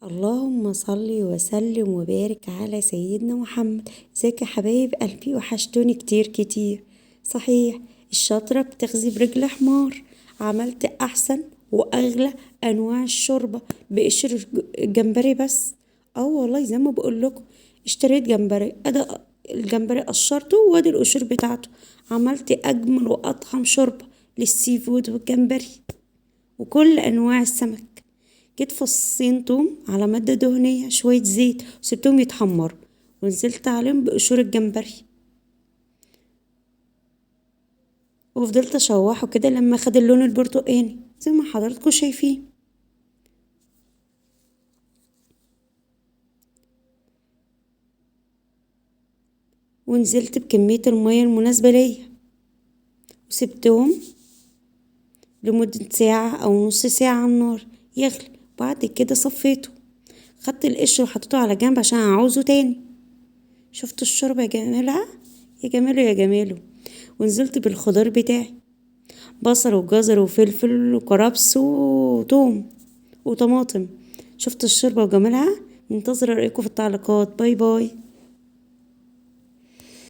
اللهم صل وسلم وبارك على سيدنا محمد. ازيك يا حبايب قلبي؟ وحشتوني كتير كتير. صحيح الشاطرة بتغذي برجل حمار. عملت احسن واغلى انواع الشوربة بقشر الجمبري بس. والله زي ما بقول لكم، اشتريت جمبري، الجمبري قشرته وادي القشور بتاعته. عملت اجمل واطعم شوربة للسي فود والجمبري وكل انواع السمك. جيت فصين توم على مادة دهنية شوية زيت وسبتهم يتحمروا، ونزلت عليهم بقشور الجمبري وفضلت اشوحه كده لما خد اللون البرتقاني زي ما حضراتكم شايفين. ونزلت بكمية المية المناسبة ليا وسبتهم لمدة ساعة أو نص ساعة على النار يغلي. بعد كده صفيته، خدت القشر وحطيته على جنب عشان أعوزه تاني. شفتوا الشوربة يا جمالها؟ يا جماله يا جماله. ونزلت بالخضار بتاعي، بصل وجزر وفلفل وكرفس وتوم وطماطم. شفت الشوربة وجمالها؟ منتظرة رأيكم في التعليقات. باي باي.